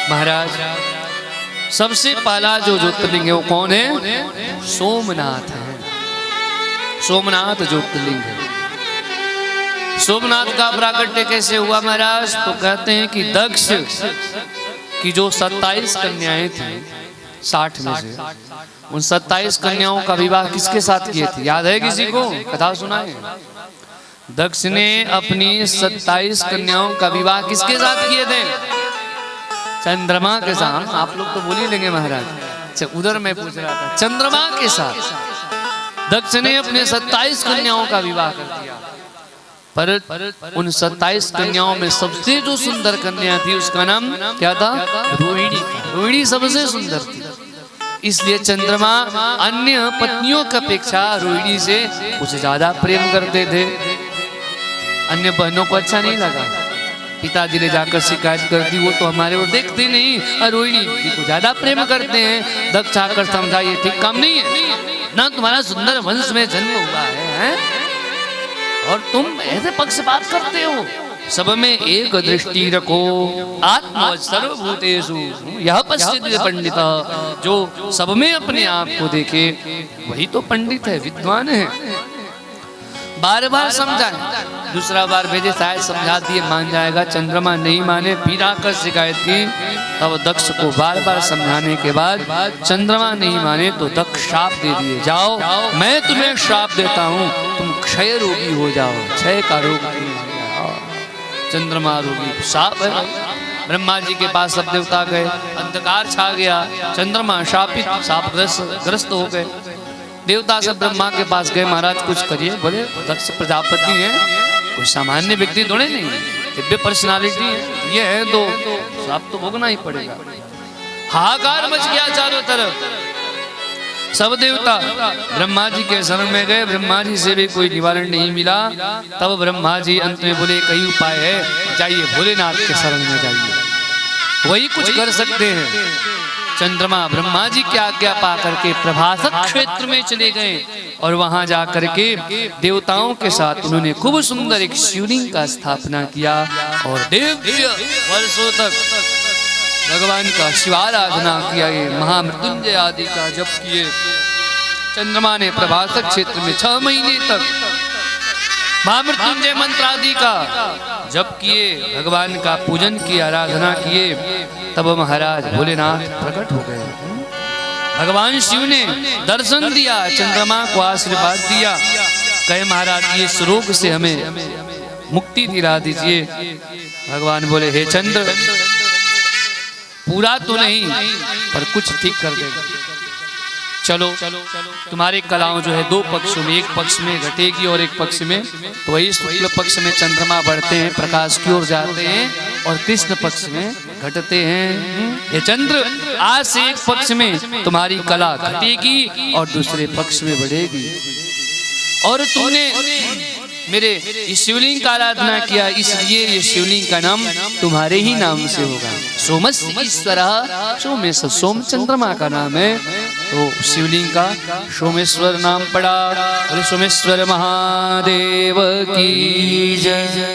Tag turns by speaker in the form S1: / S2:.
S1: महाराज सबसे पहला जो ज्योतिर्लिंग है वो कौन है? सोमनाथ है। सोमनाथ ज्योतिर्लिंग है। सोमनाथ का प्राकट्य कैसे हुआ महाराज? तो कहते हैं कि दक्ष की जो 27 कन्याएं थी 60 में से, उन 27 कन्याओं का विवाह किसके साथ किए थे? याद है किसी को? कथा सुनाए। दक्ष ने अपनी 27 कन्याओं का विवाह किसके साथ किए थे? चंद्रमा के साथ। आप लोग तो बोल ही लेंगे महाराज, उधर मैं पूछ रहा था। चंद्रमा के साथ दक्ष ने अपने 27 कन्याओं का विवाह कर दिया। पर उन 27 कन्याओं में सबसे जो सुंदर कन्या थी उसका नाम क्या था? रोहिणी। रोहिणी सबसे सुंदर थी, इसलिए चंद्रमा अन्य पत्नियों की अपेक्षा रोहिणी से कुछ ज्यादा प्रेम करते थे। अन्य बहनों को अच्छा नहीं लगा। पिताजी ने जाकर शिकायत कर दी, वो तो हमारे वो देखते नहीं, रोहिणी जी को ज्यादा प्रेम करते हैं। दक्ष आकर समझा ये ठीक काम नहीं है ना, तुम्हारा सुंदर वंश में जन्म हुआ है और तुम ऐसे पक्षपात करते हो। सब में एक दृष्टि रखो, आत्मा सर्वभूतेषु यह पश्चिद पंडित। जो सब में अपने आप को देखे वही तो पंडित है, विद्वान है। बार बार समझाए, दूसरा बार भेजे, शायद समझा दिए मान जाएगा। चंद्रमा नहीं माने, फिर आकर शिकायत की। तब दक्ष को बार बार समझाने के बाद चंद्रमा नहीं माने तो दक्ष श्राप दे दिए, जाओ मैं तुम्हें श्राप देता हूँ, तुम क्षय रोगी हो जाओ। क्षय का रोग चंद्रमा रोगी श्राप है। ब्रह्मा जी के पास सब देवता गए, अंधकार छा गया, चंद्रमा शापित शापग्रस्त हो गए। देवता सब ब्रह्मा के पास गए, महाराज कुछ करिए। बोले दक्ष प्रजापति है, कोई सामान्य व्यक्ति थोड़े नहीं है, दिव्य पर्सनालिटी है, ये है तो श्राप तो भोगना ही पड़ेगा। हाहाकार मच गया चारों तरफ। सब देवता ब्रह्मा जी के शरण में गए, ब्रह्मा जी से भी कोई निवारण नहीं मिला। तब ब्रह्मा जी अंत में बोले कई उपाय है, जाइए भोलेनाथ के शरण में जाइए, वही कुछ कर सकते हैं। चंद्रमा ब्रह्मा जी की आज्ञा पा करके प्रभासक क्षेत्र में चले गए और वहां जाकर के देवताओं के साथ उन्होंने खूब सुंदर एक शिवलिंग का स्थापना किया और दिव्य वर्षों तक भगवान का शिवाराधना किया। ये महामृत्युंजय आदि का जप किए। चंद्रमा ने प्रभासक क्षेत्र में 6 महीने तक महामृत्युंजय मंत्र आदि का जप किए, भगवान का पूजन किए, आराधना किए। तब महाराज भोलेनाथ प्रकट हो गए। भगवान शिव ने दर्शन दिया, चंद्रमा को आशीर्वाद दिया, कहे महाराज ये इस रोग से हमें मुक्ति दिला दीजिए। भगवान बोले हे चंद्र, पूरा तो नहीं पर कुछ ठीक कर देगा। चलो तुम्हारी कलाओं जो है 2 पक्षों में, एक पक्ष में घटेगी और एक पक्ष में, तो वही शुक्ल पक्ष में चंद्रमा बढ़ते हैं, प्रकाश की ओर जाते हैं, और कृष्ण पक्ष में घटते हैं। ये चंद्र आज से एक पक्ष में तुम्हारी कला घटेगी और दूसरे पक्ष में बढ़ेगी। और तुमने मेरे इस शिवलिंग का आराधना किया, इसलिए ये शिवलिंग का नाम तुम्हारे ही नाम से होगा। सोमस्य ईश्वरः, सोमेश सोम चंद्रमा का नाम है, तो शिवलिंग का सोमेश्वर नाम पड़ा। सोमेश्वर महादेव की जय।